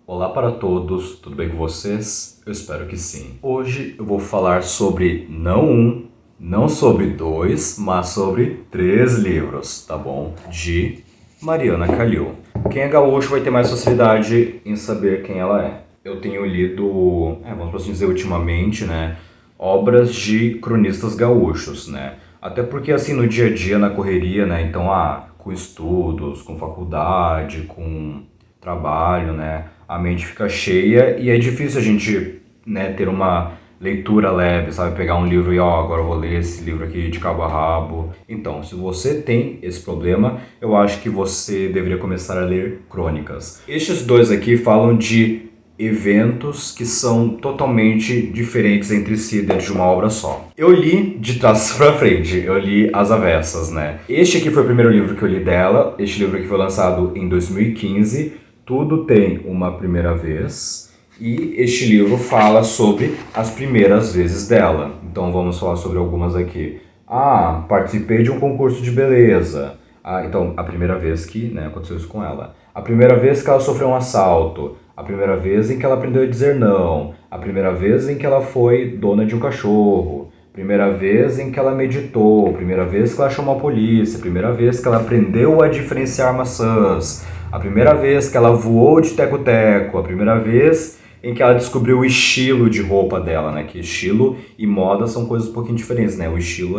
Olá para todos, tudo bem com vocês? Eu espero que sim. Hoje eu vou falar sobre não um, não sobre dois, mas sobre 3 livros, tá bom? De Mariana Calil. Quem é gaúcho vai ter mais facilidade em saber quem ela é. Eu tenho lido, vamos assim dizer, ultimamente, né, obras de cronistas gaúchos, né? Até porque assim no dia a dia, na correria, né, então com estudos, com faculdade, com trabalho, né? A mente fica cheia e é difícil a gente, né, ter uma leitura leve, sabe? Pegar um livro e, agora eu vou ler esse livro aqui de cabo a rabo. Então, se você tem esse problema, eu acho que você deveria começar a ler crônicas. Estes dois aqui falam de eventos que são totalmente diferentes entre si dentro de uma obra só. Eu li de trás pra frente, eu li as avessas, né? Este aqui foi o primeiro livro que eu li dela, este livro aqui foi lançado em 2015, Tudo Tem Uma Primeira Vez, e este livro fala sobre as primeiras vezes dela. Então vamos falar sobre algumas aqui. Participei de um concurso de beleza. Então, a primeira vez que, né, aconteceu isso com ela. A primeira vez que ela sofreu um assalto. A primeira vez em que ela aprendeu a dizer não. A primeira vez em que ela foi dona de um cachorro. Primeira vez em que ela meditou. Primeira vez que ela chamou a polícia. Primeira vez que ela aprendeu a diferenciar maçãs. A primeira vez que ela voou de teco-teco. A primeira vez em que ela descobriu o estilo de roupa dela, né? Que estilo e moda são coisas um pouquinho diferentes, né? O estilo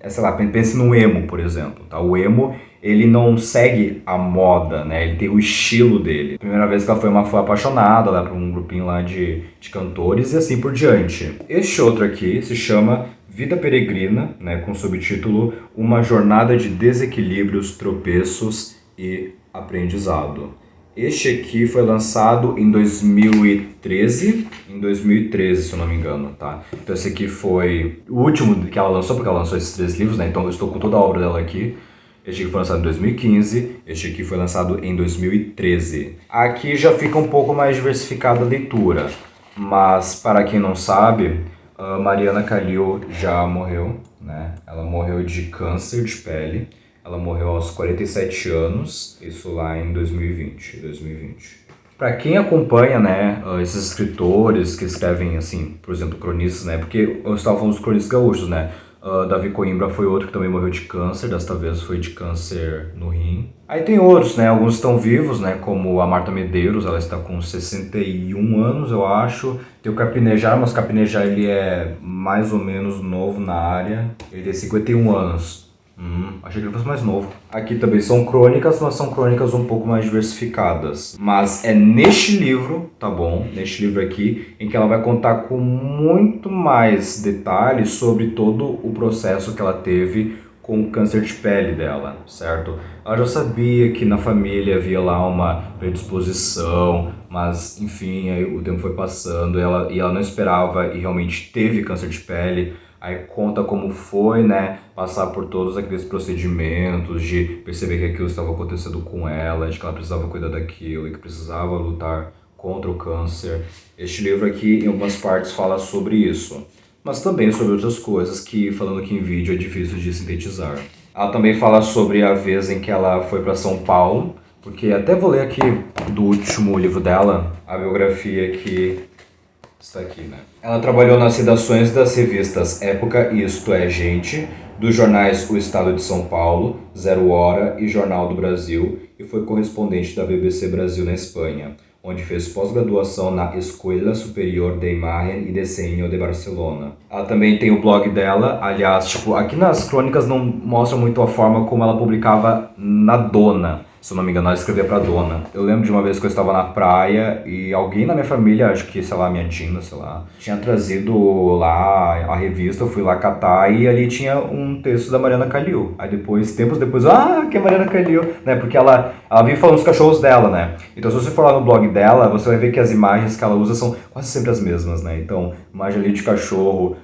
sei lá, pense no emo, por exemplo, tá? O emo, ele não segue a moda, né? Ele tem o estilo dele. Primeira vez que ela foi apaixonada lá por um grupinho lá de cantores e assim por diante. Este outro aqui se chama Vida Peregrina, né? Com o subtítulo Uma Jornada de Desequilíbrios, Tropeços e Aprendizado. Este aqui foi lançado em 2013, se eu não me engano, tá? Então esse aqui foi o último que ela lançou, porque ela lançou esses 3 livros, né? Então eu estou com toda a obra dela aqui. Este aqui foi lançado em 2015, este aqui foi lançado em 2013. Aqui já fica um pouco mais diversificada a leitura, mas para quem não sabe, a Mariana Calil já morreu, né? Ela morreu de câncer de pele. Ela morreu aos 47 anos, isso lá em 2020. Para quem acompanha, né, esses escritores que escrevem, assim, por exemplo, cronistas, né, porque eu estava falando dos cronistas gaúchos, né, Davi Coimbra foi outro que também morreu de câncer, desta vez foi de câncer no rim. Aí tem outros, né, alguns estão vivos, né, como a Marta Medeiros, ela está com 61 anos, eu acho. Tem o Carpinejar, mas o Carpinejar ele é mais ou menos novo na área, ele tem 51 anos. Achei que ele fosse mais novo. Aqui também são crônicas, mas são crônicas um pouco mais diversificadas. Mas é neste livro, tá bom? Neste livro aqui, em que ela vai contar com muito mais detalhes sobre todo o processo que ela teve com o câncer de pele dela, certo? Ela já sabia que na família havia lá uma predisposição, mas enfim, aí o tempo foi passando e ela não esperava e realmente teve câncer de pele. Aí conta como foi, né, passar por todos aqueles procedimentos, de perceber que aquilo estava acontecendo com ela, de que ela precisava cuidar daquilo e que precisava lutar contra o câncer. Este livro aqui, em algumas partes, fala sobre isso, mas também sobre outras coisas que, falando aqui em vídeo, é difícil de sintetizar. Ela também fala sobre a vez em que ela foi para São Paulo, porque até vou ler aqui do último livro dela, a biografia que está aqui, né? Ela trabalhou nas redações das revistas Época e Isto é Gente, dos jornais O Estado de São Paulo, Zero Hora e Jornal do Brasil, e foi correspondente da BBC Brasil na Espanha, onde fez pós-graduação na Escuela Superior de Imagen e Desenho de Barcelona. Ela também tem o blog dela, aliás, aqui nas crônicas não mostra muito a forma como ela publicava na Dona. Se eu não me engano, ela escrevia pra Dona. Eu lembro de uma vez que eu estava na praia e alguém na minha família, acho que, sei lá, minha Dina, sei lá, tinha trazido lá a revista, eu fui lá catar e ali tinha um texto da Mariana Calil. Aí depois, tempos depois, que é Mariana Calil, né? Porque ela vive falando dos cachorros dela, né? Então se você for lá no blog dela, você vai ver que as imagens que ela usa são quase sempre as mesmas, né? Então, imagem ali de cachorro,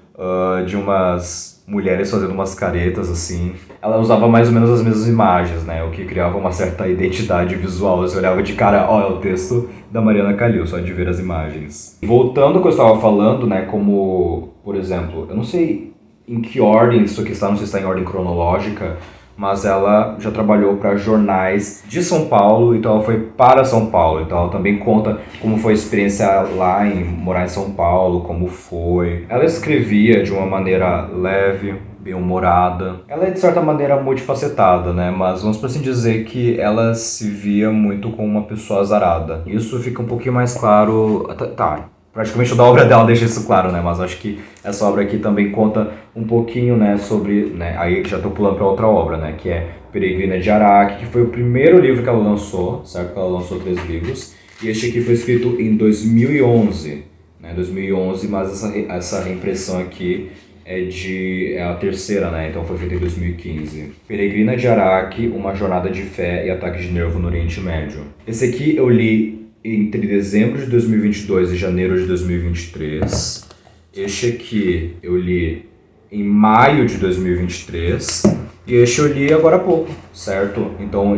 de umas mulheres fazendo umas caretas assim. Ela usava mais ou menos as mesmas imagens, né? O que criava uma certa identidade visual. Você olhava de cara, é o texto da Mariana Calil, só de ver as imagens. Voltando ao que eu estava falando, né? Como, por exemplo, eu não sei em que ordem isso aqui está, não sei se está em ordem cronológica, mas ela já trabalhou para jornais de São Paulo, então ela foi para São Paulo. Então ela também conta como foi a experiência lá em morar em São Paulo, como foi. Ela escrevia de uma maneira leve, bem-humorada. Ela é, de certa maneira, multifacetada, né? Mas vamos por assim dizer que ela se via muito como uma pessoa azarada. Isso fica um pouquinho mais claro... Tá, praticamente toda a obra dela deixa isso claro, né? Mas acho que essa obra aqui também conta um pouquinho, né, sobre... né, aí já tô pulando para outra obra, né? Que é Peregrina de Araque, que foi o primeiro livro que ela lançou, certo? Que ela lançou 3 livros. E este aqui foi escrito em 2011, né? 2011, mas essa reimpressão aqui é a terceira, né? Então foi feita em 2015. Peregrina de Araque, uma jornada de fé e ataque de nervo no Oriente Médio. Esse aqui eu li entre dezembro de 2022 e janeiro de 2023. Este aqui eu li em maio de 2023. E este eu li agora há pouco, certo? Então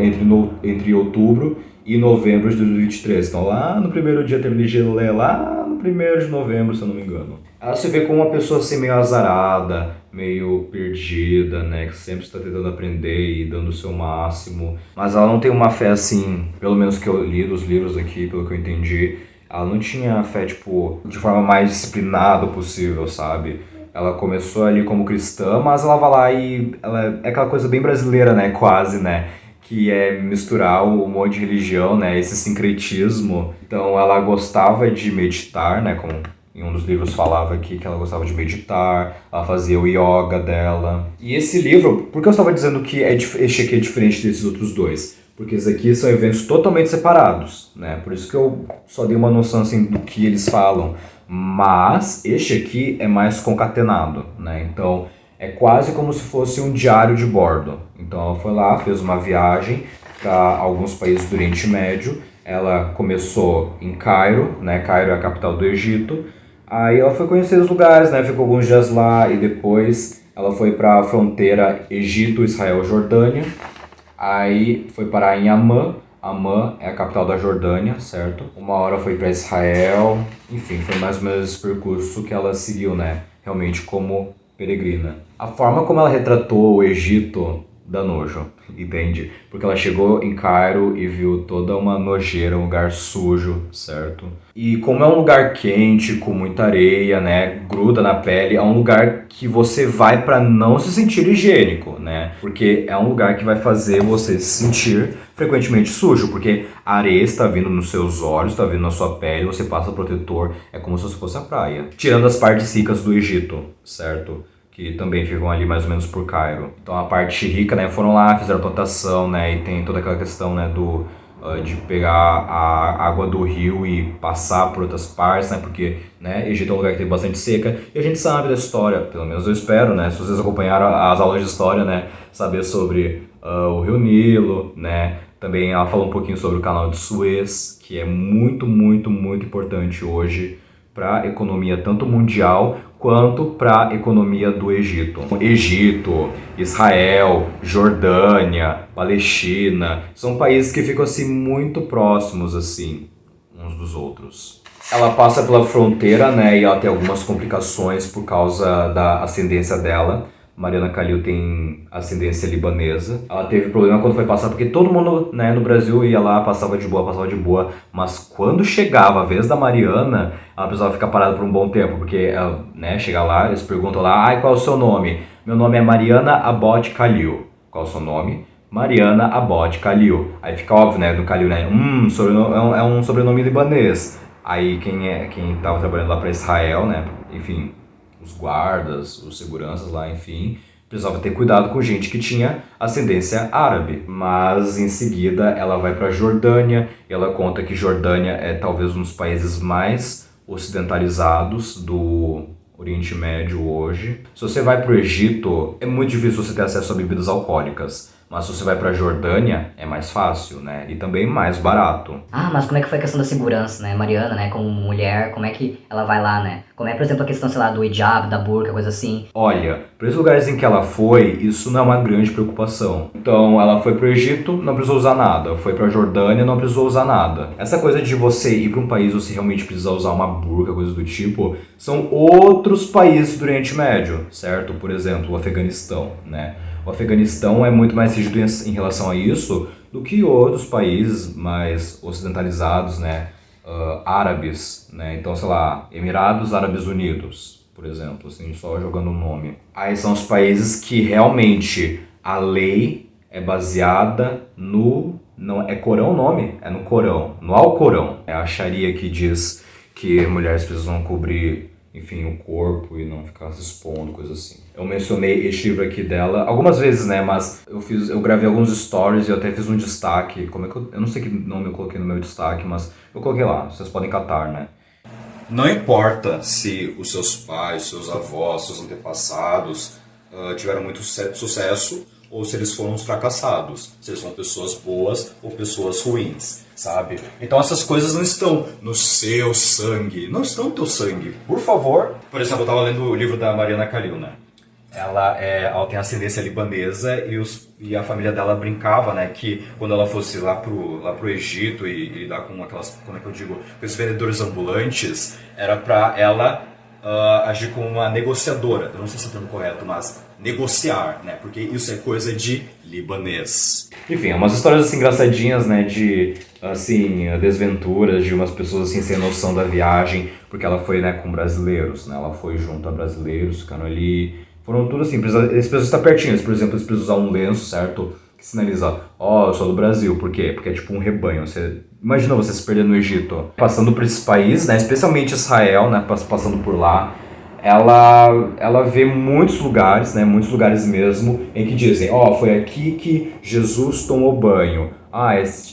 entre outubro e novembro de 2023. Então lá no primeiro dia eu terminei de ler lá no 1º de novembro, se eu não me engano. Ela se vê como uma pessoa assim meio azarada, meio perdida, né? Que sempre está tentando aprender e dando o seu máximo. Mas ela não tem uma fé assim, pelo menos que eu li dos livros aqui, pelo que eu entendi. Ela não tinha fé, tipo, de forma mais disciplinada possível, sabe? Ela começou ali como cristã, mas ela vai lá e... ela é aquela coisa bem brasileira, né? Quase, né? Que é misturar um monte de religião, né? Esse sincretismo. Então ela gostava de meditar, né? Como em um dos livros falava aqui que ela gostava de meditar, ela fazia o yoga dela. E esse livro, por que eu estava dizendo que este aqui é diferente desses outros dois? Porque esses aqui são eventos totalmente separados, né? Por isso que eu só dei uma noção assim do que eles falam. Mas este aqui é mais concatenado, né? Então é quase como se fosse um diário de bordo. Então ela foi lá, fez uma viagem para alguns países do Oriente Médio. Ela começou em Cairo, né? Cairo é a capital do Egito. Aí ela foi conhecer os lugares, né? Ficou alguns dias lá e depois ela foi para a fronteira Egito, Israel, Jordânia. Aí foi parar em Amã. Amã é a capital da Jordânia, certo? Uma hora foi para Israel. Enfim, foi mais ou menos esse percurso que ela seguiu, né? Realmente como peregrina. A forma como ela retratou o Egito dá nojo, entende? Porque ela chegou em Cairo e viu toda uma nojeira, um lugar sujo, certo? E como é um lugar quente, com muita areia, né, gruda na pele, é um lugar que você vai para não se sentir higiênico, né? Porque é um lugar que vai fazer você se sentir frequentemente sujo, porque a areia está vindo nos seus olhos, está vindo na sua pele, você passa protetor, é como se fosse a praia. Tirando as partes ricas do Egito, certo? Que também ficam ali mais ou menos por Cairo. Então a parte rica, né, foram lá, fizeram plantação, né, e tem toda aquela questão, né, de pegar a água do rio e passar por outras partes, né, porque, né, Egito é um lugar que tem bastante seca, e a gente sabe da história, pelo menos eu espero, né, se vocês acompanharam as aulas de história, né, saber sobre o Rio Nilo, né, também ela falou um pouquinho sobre o canal de Suez, que é muito, muito, muito importante hoje para a economia tanto mundial quanto para a economia do Egito. Egito, Israel, Jordânia, Palestina, são países que ficam assim muito próximos assim uns dos outros. Ela passa pela fronteira, né, e ela tem algumas complicações por causa da ascendência dela. Mariana Calil tem ascendência libanesa. Ela teve problema quando foi passar, porque todo mundo, né, no Brasil ia lá, passava de boa, mas quando chegava a vez da Mariana, ela precisava ficar parada por um bom tempo, porque ela, né, chega lá, eles perguntam lá, ai, qual é o seu nome? Meu nome é Mariana Abod Calil. Qual é o seu nome? Mariana Abod Calil. Aí fica óbvio, né, no Calil, né, é um sobrenome libanês. Aí quem tava trabalhando lá para Israel, né, enfim, os guardas, os seguranças lá, enfim, precisava ter cuidado com gente que tinha ascendência árabe. Mas em seguida ela vai para Jordânia e ela conta que Jordânia é talvez um dos países mais ocidentalizados do Oriente Médio hoje. Se você vai para o Egito, é muito difícil você ter acesso a bebidas alcoólicas. Mas se você vai pra Jordânia, é mais fácil, né? E também mais barato. Ah, mas como é que foi a questão da segurança, né? Mariana, né, como mulher, como é que ela vai lá, né? Como é, por exemplo, a questão, sei lá, do hijab, da burca, coisa assim? Olha, para os lugares em que ela foi, isso não é uma grande preocupação. Então, ela foi pro Egito, não precisou usar nada. Foi pra Jordânia, não precisou usar nada. Essa coisa de você ir para um país você realmente precisa usar uma burca, coisa do tipo, são outros países do Oriente Médio, certo? Por exemplo, o Afeganistão, né? O Afeganistão é muito mais rígido em relação a isso do que outros países mais ocidentalizados, né? Árabes, né? Então, sei lá, Emirados Árabes Unidos, por exemplo, assim, só jogando um nome. Aí são os países que realmente a lei é baseada no... Não, é Corão o nome? É no Corão, no Alcorão. É a Sharia que diz que mulheres precisam cobrir, enfim, o corpo e não ficar se expondo, coisa assim. Eu mencionei este livro aqui dela algumas vezes, né, mas eu gravei alguns stories e eu até fiz um destaque, como é que eu não sei que nome eu coloquei no meu destaque, mas eu coloquei lá, vocês podem catar, né. Não importa se os seus pais, seus avós, seus antepassados tiveram muito sucesso ou se eles foram uns fracassados, se eles são pessoas boas ou pessoas ruins, sabe? Então essas coisas não estão no seu sangue, não estão no teu sangue. Por favor. Por exemplo, eu estava lendo o livro da Mariana Khalil, né? Ela tem ascendência libanesa e a família dela brincava, né, que quando ela fosse lá pro Egito e lidar com aquelas, como é que eu digo, com esses vendedores ambulantes, era pra ela agir como uma negociadora. Eu não sei se é o termo correto, mas negociar, né, porque isso é coisa de libanês. Enfim, umas histórias assim engraçadinhas, né, de assim, desventuras de umas pessoas assim sem noção da viagem, porque ela foi, né, com brasileiros, né, ela foi junto a brasileiros, ficaram ali. Foram tudo assim, eles precisam estar pertinhos, por exemplo, eles precisam usar um lenço, certo? Que sinaliza, eu sou do Brasil, por quê? Porque é tipo um rebanho, imagina você se perder no Egito. Passando por esse país, né, especialmente Israel, né, passando por lá, ela vê muitos lugares, né, muitos lugares mesmo, em que dizem, foi aqui que Jesus tomou banho.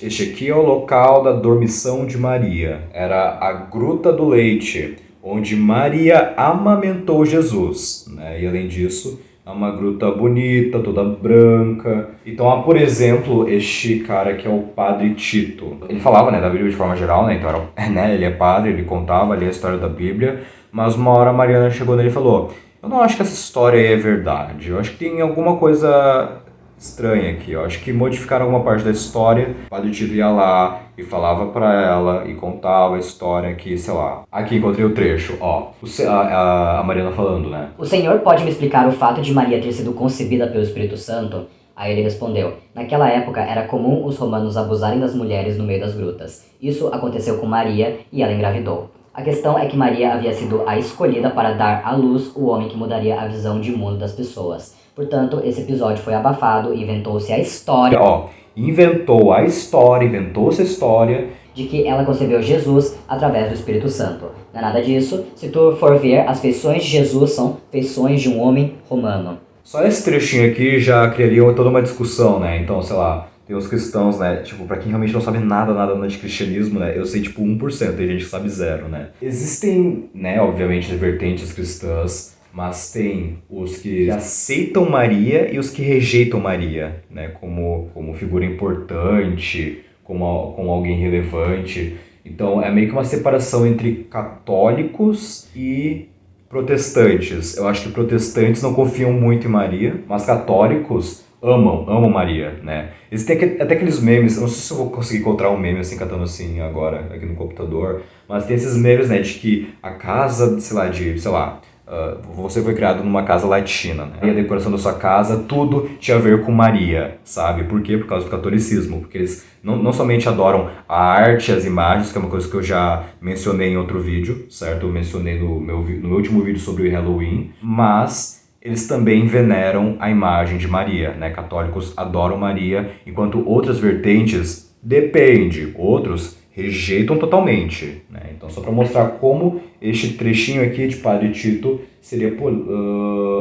Este aqui é o local da dormição de Maria, era a Gruta do Leite, onde Maria amamentou Jesus, né? E além disso, é uma gruta bonita, toda branca. Então, por exemplo, este cara que é o Padre Tito. Ele falava, né, da Bíblia de forma geral, né? Então, ele é padre, ele contava ali a história da Bíblia. Mas uma hora a Mariana chegou nele e falou, eu não acho que essa história aí é verdade. Eu acho que tem alguma coisa estranha aqui. Eu acho que modificaram alguma parte da história. O Padre Tito ia lá e falava pra ela e contava a história que, sei lá. Aqui encontrei o trecho, a Mariana falando, né? O Senhor pode me explicar o fato de Maria ter sido concebida pelo Espírito Santo? Aí ele respondeu, naquela época era comum os romanos abusarem das mulheres no meio das grutas. Isso aconteceu com Maria e ela engravidou. A questão é que Maria havia sido a escolhida para dar à luz o homem que mudaria a visão de mundo das pessoas. Portanto, esse episódio foi abafado e inventou-se a história... inventou-se a história de que ela concebeu Jesus através do Espírito Santo. Não é nada disso. Se tu for ver, as feições de Jesus são feições de um homem romano. Só esse trechinho aqui já criaria toda uma discussão, né? Então, sei lá, tem os cristãos, né? Tipo, pra quem realmente não sabe nada de cristianismo, né? Eu sei, tipo, 1%, tem gente que sabe 0, né? Existem, né, obviamente, vertentes cristãs, mas tem os que aceitam Maria e os que rejeitam Maria, né? Como figura importante, como alguém relevante. Então, é meio que uma separação entre católicos e protestantes. Eu acho que protestantes não confiam muito em Maria, mas católicos amam Maria, né? Existem até aqueles memes, eu não sei se eu vou conseguir encontrar um meme assim, catando assim agora, aqui no computador, mas tem esses memes, né, de que a casa, você foi criado numa casa latina, né? E a decoração da sua casa, tudo tinha a ver com Maria, sabe? Por quê? Por causa do catolicismo. Porque eles não somente adoram a arte, as imagens, que é uma coisa que eu já mencionei em outro vídeo, certo? Eu mencionei no meu último vídeo sobre o Halloween, mas eles também veneram a imagem de Maria, né? Católicos adoram Maria, enquanto outras vertentes, outros rejeitam totalmente, né? Então, só para mostrar como este trechinho aqui de Padre Tito seria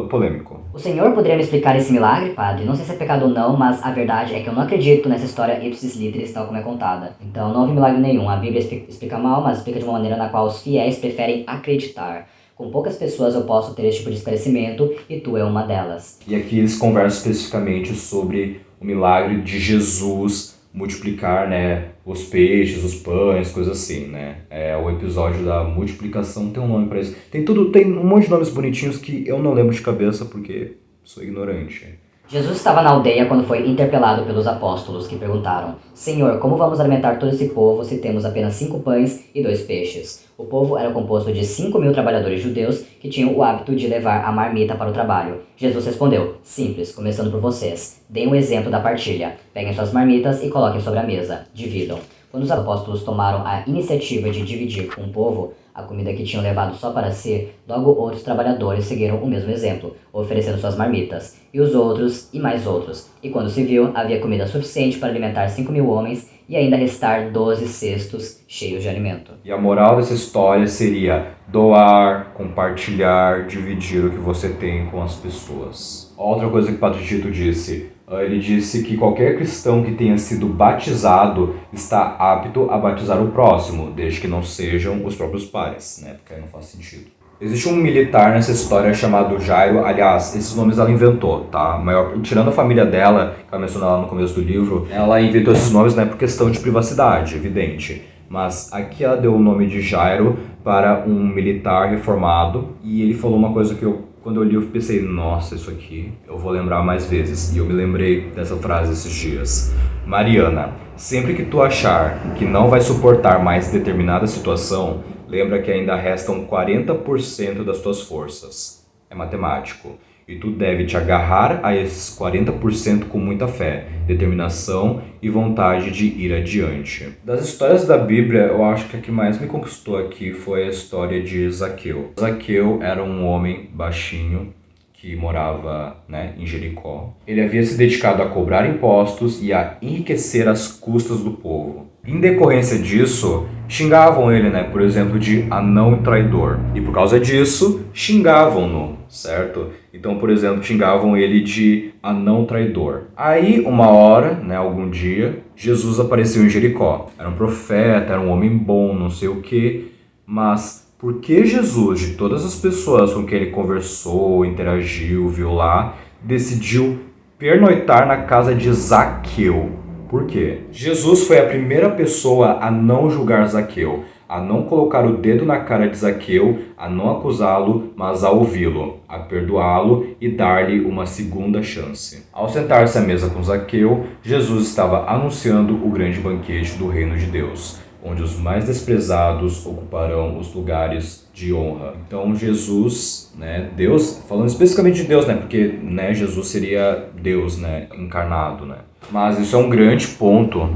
polêmico. O Senhor poderia me explicar esse milagre, padre? Não sei se é pecado ou não, mas a verdade é que eu não acredito nessa história ipsis literis tal como é contada. Então, não houve milagre nenhum. A Bíblia explica mal, mas explica de uma maneira na qual os fiéis preferem acreditar. Com poucas pessoas eu posso ter esse tipo de esclarecimento e tu é uma delas. E aqui eles conversam especificamente sobre o milagre de Jesus multiplicar, né, os peixes, os pães, coisas assim, né? O episódio da multiplicação tem um nome para isso. Tem um monte de nomes bonitinhos que eu não lembro de cabeça porque sou ignorante. Jesus estava na aldeia quando foi interpelado pelos apóstolos, que perguntaram: Senhor, como vamos alimentar todo esse povo se temos apenas 5 pães e 2 peixes? O povo era composto de 5.000 trabalhadores judeus que tinham o hábito de levar a marmita para o trabalho. Jesus respondeu: Simples, começando por vocês. Deem o exemplo da partilha. Peguem suas marmitas e coloquem sobre a mesa. Dividam. Quando os apóstolos tomaram a iniciativa de dividir com o povo a comida que tinham levado só para si, logo outros trabalhadores seguiram o mesmo exemplo, oferecendo suas marmitas, e os outros, e mais outros. E quando se viu, havia comida suficiente para alimentar 5.000 homens e ainda restar 12 cestos cheios de alimento. E a moral dessa história seria doar, compartilhar, dividir o que você tem com as pessoas. Outra coisa que o Padre Tito disse, ele disse que qualquer cristão que tenha sido batizado está apto a batizar o próximo, desde que não sejam os próprios pais, né? Porque aí não faz sentido. Existe um militar nessa história chamado Jairo, aliás, esses nomes ela inventou, tá? Tirando a família dela, que ela menciona lá no começo do livro, ela inventou esses nomes, né, por questão de privacidade, evidente. Mas aqui ela deu o nome de Jairo para um militar reformado, e ele falou uma coisa que quando eu li, eu pensei, nossa, isso aqui eu vou lembrar mais vezes. E eu me lembrei dessa frase esses dias. Mariana, sempre que tu achar que não vai suportar mais determinada situação, lembra que ainda restam 40% das tuas forças. É matemático. E tu deve te agarrar a esses 40% com muita fé, determinação e vontade de ir adiante. Das histórias da Bíblia, eu acho que a que mais me conquistou aqui foi a história de Zaqueu. Zaqueu era um homem baixinho que morava, em Jericó. Ele havia se dedicado a cobrar impostos e a enriquecer às custas do povo. Em decorrência disso, xingavam ele, por exemplo, de anão e traidor. E por causa disso, xingavam-no, certo? Então, por exemplo, xingavam ele de anão traidor. Aí, uma hora, algum dia, Jesus apareceu em Jericó. Era um profeta, era um homem bom, não sei o quê, mas por que Jesus, de todas as pessoas com quem ele conversou, interagiu, viu lá, decidiu pernoitar na casa de Zaqueu? Por quê? Jesus foi a primeira pessoa a não julgar Zaqueu, a não colocar o dedo na cara de Zaqueu, a não acusá-lo, mas a ouvi-lo, a perdoá-lo e dar-lhe uma segunda chance. Ao sentar-se à mesa com Zaqueu, Jesus estava anunciando o grande banquete do reino de Deus, onde os mais desprezados ocuparão os lugares de honra. Então Jesus, Deus, falando especificamente de Deus, porque Jesus seria Deus, encarnado, Mas isso é um grande ponto,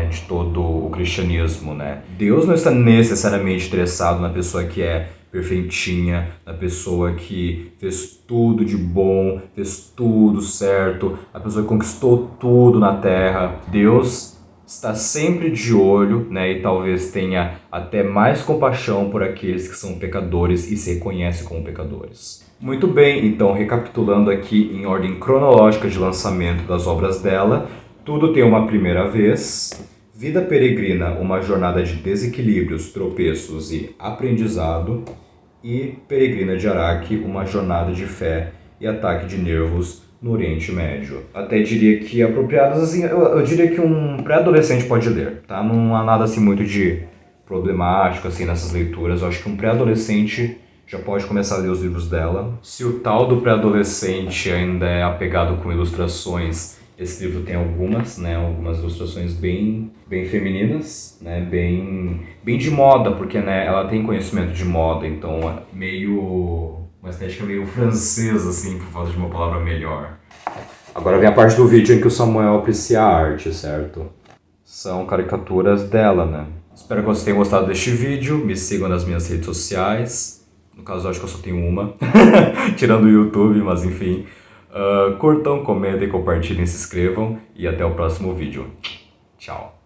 de todo o cristianismo, Deus não está necessariamente interessado na pessoa que é perfeitinha, na pessoa que fez tudo de bom, fez tudo certo, a pessoa que conquistou tudo na terra. Deus está sempre de olho, e talvez tenha até mais compaixão por aqueles que são pecadores e se reconhecem como pecadores. Muito bem, então recapitulando aqui em ordem cronológica de lançamento das obras dela, Tudo tem uma primeira vez, Vida Peregrina, uma jornada de desequilíbrios, tropeços e aprendizado, e Peregrina de Araque, uma jornada de fé e ataque de nervos no Oriente Médio. Até diria que apropriadas, assim, eu diria que um pré-adolescente pode ler, tá? Não há nada assim muito de problemático assim nessas leituras. Eu acho que um pré-adolescente já pode começar a ler os livros dela. Se o tal do pré-adolescente ainda é apegado com ilustrações, esse livro tem algumas ilustrações bem femininas, bem de moda, porque ela tem conhecimento de moda, então uma estética meio francesa, assim, por falta de uma palavra melhor. Agora vem a parte do vídeo em que o Samuel aprecia a arte, certo? São caricaturas dela, Espero que vocês tenham gostado deste vídeo, me sigam nas minhas redes sociais. No caso, eu acho que eu só tenho uma, tirando o YouTube, mas enfim. Curtam, comentem, compartilhem, se inscrevam e até o próximo vídeo. Tchau!